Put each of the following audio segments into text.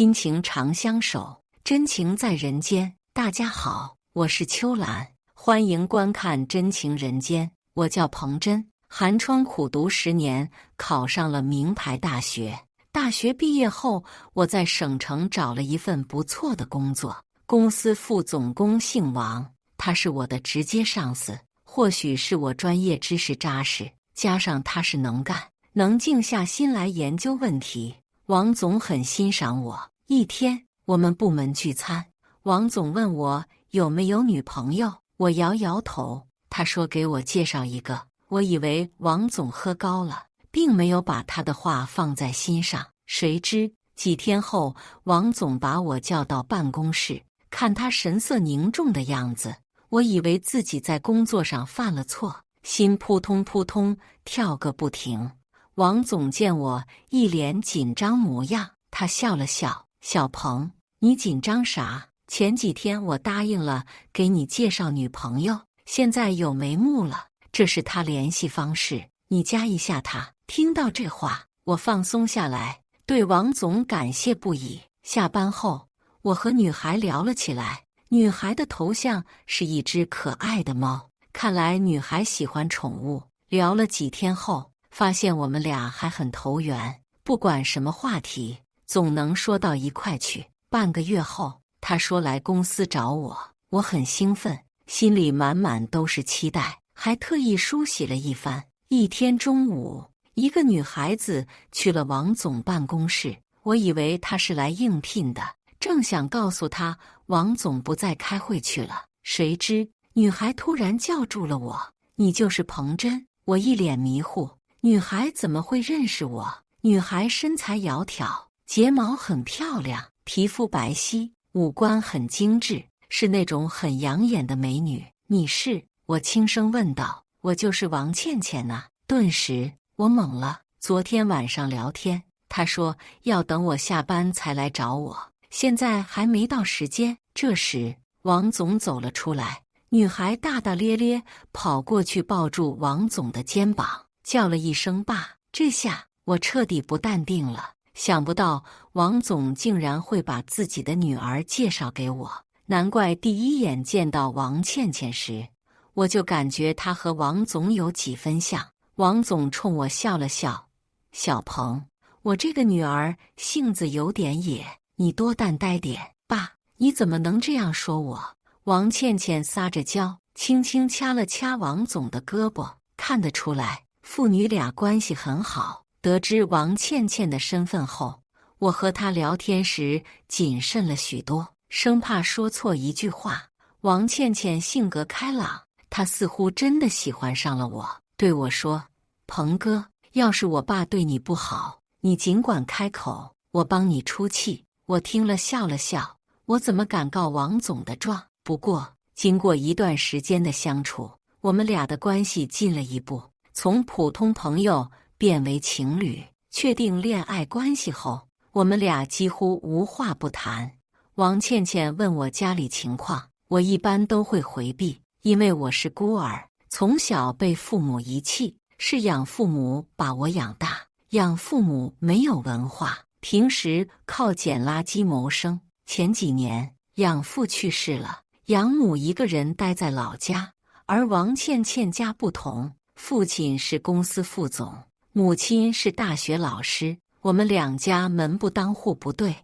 亲情长相守，真情在人间。大家好，我是秋兰，欢迎观看《真情人间》。我叫彭真，寒窗苦读10年，考上了名牌大学。大学毕业后，我在省城找了一份不错的工作，公司副总工姓王，他是我的直接上司。或许是我专业知识扎实，加上他是能干，能静下心来研究问题。王总很欣赏我。一天，我们部门聚餐，王总问我有没有女朋友，我摇摇头。他说给我介绍一个。我以为王总喝高了，并没有把他的话放在心上。谁知几天后，王总把我叫到办公室，看他神色凝重的样子，我以为自己在工作上犯了错，心扑通扑通跳个不停。王总见我一脸紧张模样，他笑了笑：“小鹏，你紧张啥？前几天我答应了给你介绍女朋友，现在有眉目了，这是他联系方式，你加一下他。”听到这话，我放松下来，对王总感谢不已。下班后，我和女孩聊了起来，女孩的头像是一只可爱的猫，看来女孩喜欢宠物。聊了几天后，发现我们俩还很投缘，不管什么话题，总能说到一块去。半个月后，他说来公司找我，我很兴奋，心里满满都是期待，还特意梳洗了一番。一天中午，一个女孩子去了王总办公室，我以为她是来应聘的，正想告诉她王总不在开会去了，谁知女孩突然叫住了我：“你就是彭真？”我一脸迷糊，女孩怎么会认识我？女孩身材窈窕，睫毛很漂亮，皮肤白皙，五官很精致，是那种很养眼的美女。你是？我轻声问道。我就是王倩倩呐。顿时我懵了。昨天晚上聊天，她说要等我下班才来找我，现在还没到时间。这时王总走了出来，女孩大大咧咧跑过去抱住王总的肩膀，叫了一声爸。这下我彻底不淡定了，想不到王总竟然会把自己的女儿介绍给我，难怪第一眼见到王倩倩时，我就感觉她和王总有几分像。王总冲我笑了笑：“小鹏，我这个女儿性子有点野，你多担待点。”爸，你怎么能这样说我？王倩倩撒着娇，轻轻掐了掐王总的胳膊，看得出来父女俩关系很好。得知王倩倩的身份后，我和她聊天时谨慎了许多，生怕说错一句话。王倩倩性格开朗，她似乎真的喜欢上了我，对我说：“鹏哥，要是我爸对你不好，你尽管开口，我帮你出气。”我听了笑了笑，我怎么敢告王总的状？不过经过一段时间的相处，我们俩的关系进了一步，从普通朋友变为情侣。确定恋爱关系后，我们俩几乎无话不谈。王倩倩问我家里情况，我一般都会回避，因为我是孤儿，从小被父母遗弃，是养父母把我养大。养父母没有文化，平时靠捡垃圾谋生。前几年养父去世了，养母一个人待在老家。而王倩倩家不同，父亲是公司副总，母亲是大学老师，我们两家门不当户不对。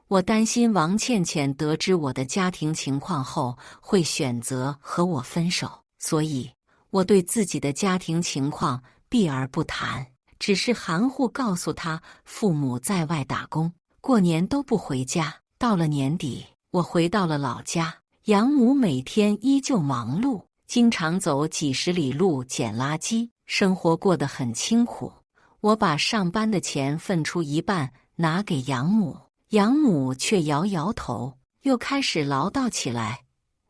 我担心王倩倩得知我的家庭情况后会选择和我分手，所以我对自己的家庭情况避而不谈，只是含糊告诉她父母在外打工，过年都不回家。到了年底，我回到了老家，养母每天依旧忙碌，经常走几十里路捡垃圾，生活过得很清苦。我把上班的钱分出一半拿给养母，养母却摇摇头，又开始唠叨起来：“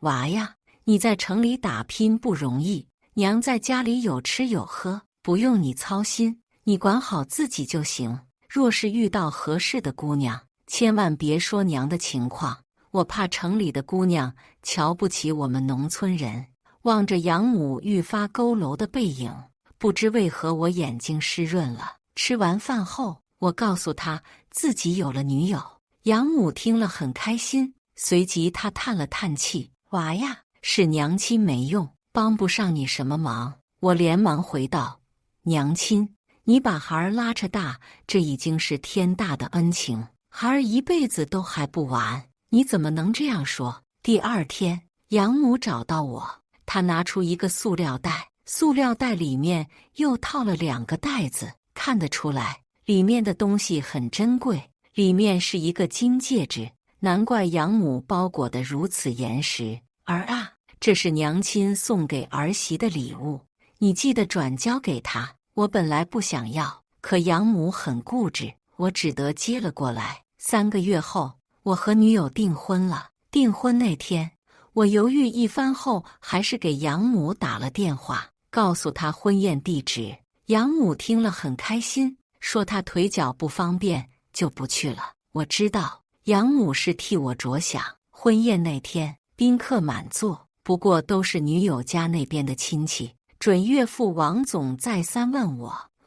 娃呀，你在城里打拼不容易，娘在家里有吃有喝，不用你操心，你管好自己就行。若是遇到合适的姑娘，千万别说娘的情况，我怕城里的姑娘瞧不起我们农村人。”望着养母愈发佝偻的背影，不知为何我眼睛湿润了。吃完饭后，我告诉她自己有了女友，养母听了很开心，随即她叹了叹气：“娃呀，是娘亲没用，帮不上你什么忙。”我连忙回道：“娘亲，你把孩儿拉扯大，这已经是天大的恩情，孩儿一辈子都还不完，你怎么能这样说？”第二天，养母找到我，她拿出一个塑料袋，塑料袋里面又套了2个袋子，看得出来里面的东西很珍贵，里面是一个金戒指，难怪养母包裹得如此严实。儿啊，这是娘亲送给儿媳的礼物，你记得转交给她。我本来不想要，可养母很固执，我只得接了过来。3个月后，我和女友订婚了。订婚那天，我犹豫一番后，还是给养母打了电话，告诉她婚宴地址。养母听了很开心，说她腿脚不方便，就不去了。我知道养母是替我着想。婚宴那天，宾客满座，不过都是女友家那边的亲戚。准岳父王总再三问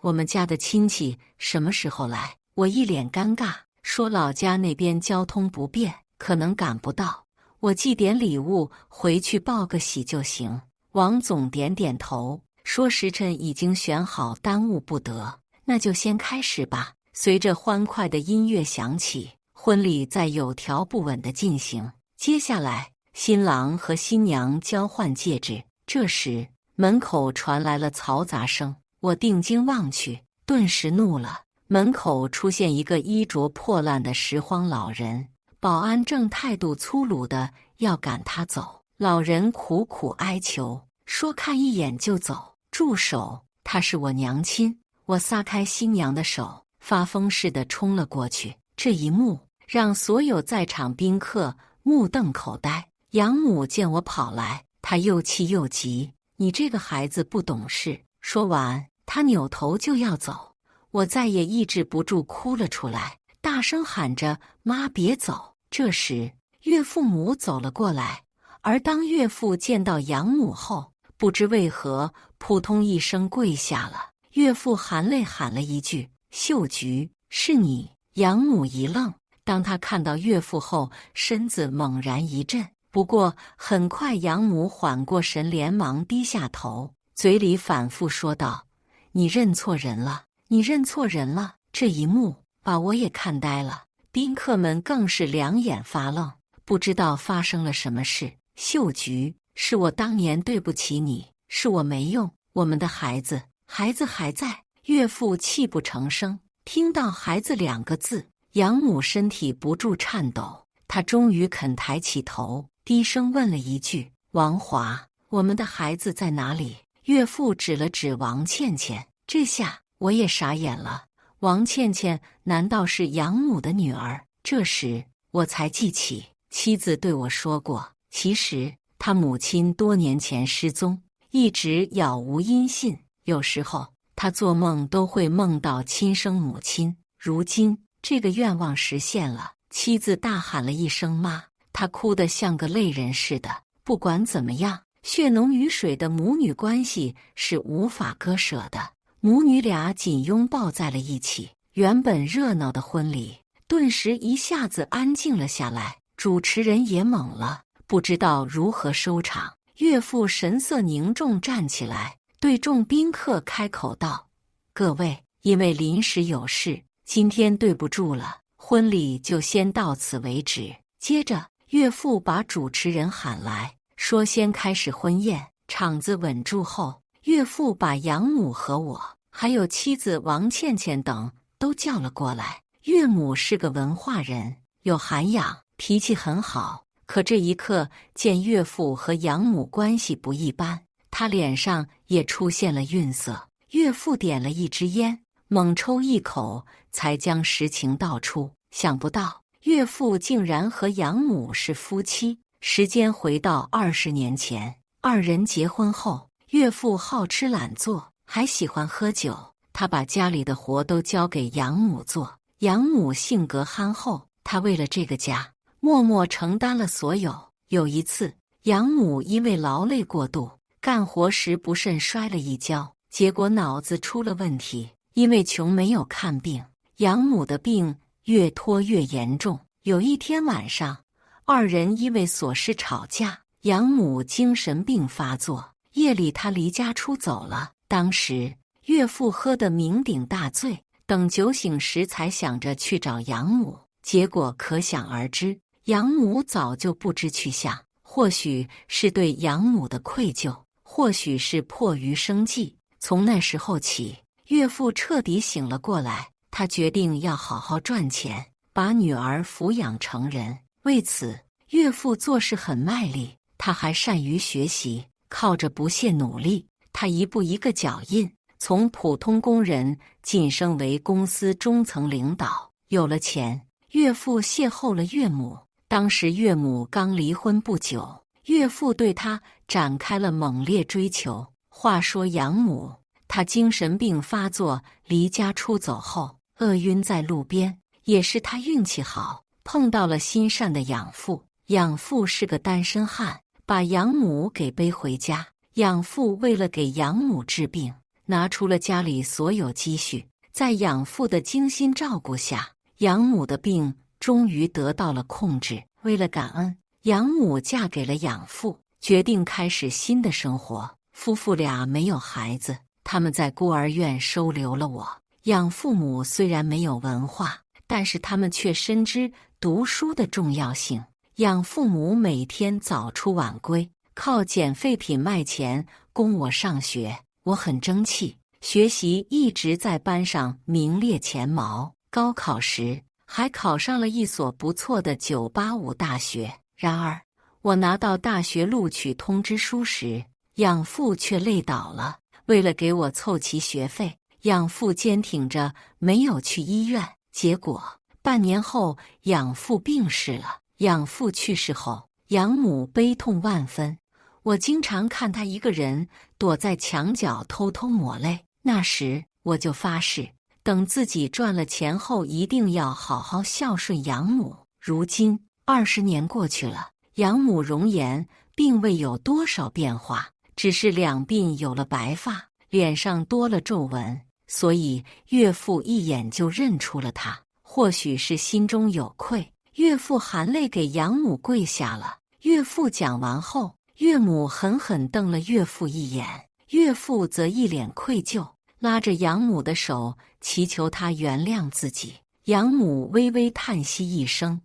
我们家的亲戚什么时候来，我一脸尴尬，说老家那边交通不便，可能赶不到，我寄点礼物回去报个喜就行。王总点点头，说时辰已经选好，耽误不得，那就先开始吧。随着欢快的音乐响起，婚礼在有条不紊地进行。接下来，新郎和新娘交换戒指。这时，门口传来了嘈杂声，我定睛望去，顿时怒了。门口出现一个衣着破烂的拾荒老人，保安正态度粗鲁的要赶他走。老人苦苦哀求，说看一眼就走。住手！她是我娘亲！我撒开新娘的手，发疯似的冲了过去。这一幕让所有在场宾客目瞪口呆。养母见我跑来，她又气又急，你这个孩子不懂事。说完，她扭头就要走，我再也抑制不住哭了出来，大声喊着妈别走。这时岳父母走了过来，而当岳父见到养母后，不知为何扑通一声跪下了。岳父含泪喊了一句：“秀菊，是你。”养母一愣，当他看到岳父后，身子猛然一震。不过很快养母缓过神，连忙低下头，嘴里反复说道：“你认错人了，你认错人了。”这一幕把我也看呆了，宾客们更是两眼发愣，不知道发生了什么事。秀菊，是我当年对不起你，是我没用，我们的孩子还在。岳父泣不成声，听到孩子2个字，养母身体不住颤抖，她终于肯抬起头，低声问了一句：“王华，我们的孩子在哪里？”岳父指了指王倩倩，这下我也傻眼了。王倩倩难道是养母的女儿？这时我才记起妻子对我说过，其实她母亲多年前失踪，一直杳无音信，有时候她做梦都会梦到亲生母亲。如今这个愿望实现了，妻子大喊了一声妈，她哭得像个泪人似的。不管怎么样，血浓于水的母女关系是无法割舍的。母女俩紧拥抱在了一起，原本热闹的婚礼顿时一下子安静了下来，主持人也懵了，不知道如何收场。岳父神色凝重站起来，对众宾客开口道：“各位，因为临时有事，今天对不住了，婚礼就先到此为止。”接着岳父把主持人喊来，说先开始婚宴。场子稳住后，岳父把养母和我还有妻子王倩倩等都叫了过来。岳母是个文化人，有涵养，脾气很好，可这一刻见岳父和养母关系不一般，他脸上也出现了愠色。岳父点了一支烟，猛抽一口，才将实情道出。想不到岳父竟然和养母是夫妻。时间回到20年前，2人结婚后，岳父好吃懒做，还喜欢喝酒，他把家里的活都交给养母做。养母性格憨厚，她为了这个家默默承担了所有。有一次，养母因为劳累过度，干活时不慎摔了一跤，结果脑子出了问题。因为穷没有看病，养母的病越拖越严重。有一天晚上，二人因为琐事吵架，养母精神病发作，夜里他离家出走了。当时岳父喝得酩酊大醉，等酒醒时才想着去找养母，结果可想而知，养母早就不知去向。或许是对养母的愧疚，或许是迫于生计。从那时候起，岳父彻底醒了过来，他决定要好好赚钱，把女儿抚养成人。为此，岳父做事很卖力，他还善于学习，靠着不懈努力，他一步一个脚印，从普通工人晋升为公司中层领导。有了钱，岳父邂逅了岳母。当时岳母刚离婚不久，岳父对她展开了猛烈追求。话说养母，她精神病发作，离家出走后饿晕在路边，也是她运气好，碰到了心善的养父。养父是个单身汉，把养母给背回家。养父为了给养母治病，拿出了家里所有积蓄，在养父的精心照顾下，养母的病终于得到了控制。为了感恩，养母嫁给了养父，决定开始新的生活。夫妇俩没有孩子，他们在孤儿院收留了我。养父母虽然没有文化，但是他们却深知读书的重要性。养父母每天早出晚归，靠捡废品卖钱供我上学。我很争气，学习一直在班上名列前茅。高考时还考上了一所不错的985大学。然而，我拿到大学录取通知书时，养父却累倒了。为了给我凑齐学费，养父坚挺着没有去医院。结果半年后，养父病逝了。养父去世后，养母悲痛万分。我经常看他一个人躲在墙角偷偷抹泪。那时我就发誓，等自己赚了钱后，一定要好好孝顺养母。如今20年过去了，养母容颜并未有多少变化，只是两鬓有了白发，脸上多了皱纹，所以岳父一眼就认出了他。或许是心中有愧，岳父含泪给养母跪下了。岳父讲完后，岳母狠狠瞪了岳父一眼，岳父则一脸愧疚，拉着养母的手，祈求他原谅自己。养母微微叹息一声：“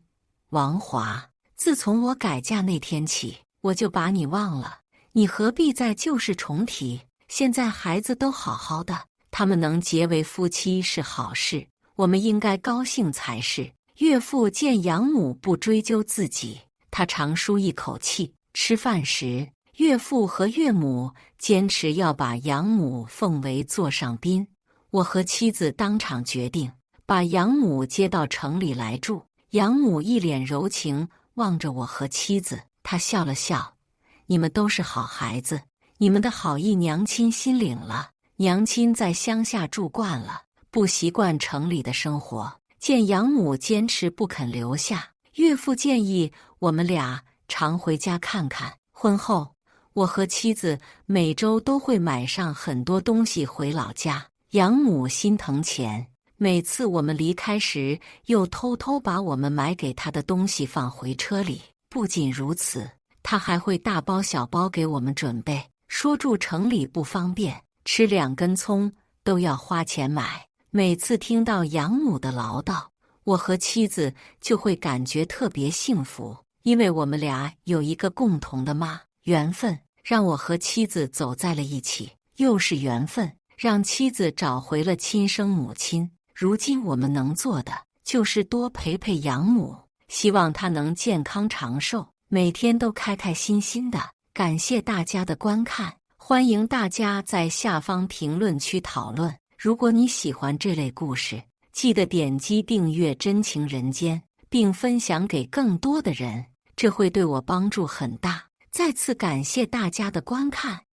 王华，自从我改嫁那天起，我就把你忘了，你何必再旧事重提？现在孩子都好好的，他们能结为夫妻是好事，我们应该高兴才是。”岳父见养母不追究自己，他长舒一口气。吃饭时，岳父和岳母坚持要把养母奉为座上宾。我和妻子当场决定把养母接到城里来住。养母一脸柔情望着我和妻子，她笑了笑：“你们都是好孩子，你们的好意娘亲心领了。娘亲在乡下住惯了，不习惯城里的生活。”见养母坚持不肯留下，岳父建议我们俩常回家看看。婚后，我和妻子每周都会买上很多东西回老家。养母心疼钱，每次我们离开时，又偷偷把我们买给她的东西放回车里。不仅如此，她还会大包小包给我们准备，说住城里不方便，吃2根葱都要花钱买。每次听到养母的唠叨，我和妻子就会感觉特别幸福，因为我们俩有一个共同的妈。缘分让我和妻子走在了一起，又是缘分让妻子找回了亲生母亲。如今我们能做的就是多陪陪养母，希望她能健康长寿，每天都开开心心的。感谢大家的观看，欢迎大家在下方评论区讨论。如果你喜欢这类故事，记得点击订阅真情人间，并分享给更多的人，这会对我帮助很大。再次感谢大家的观看。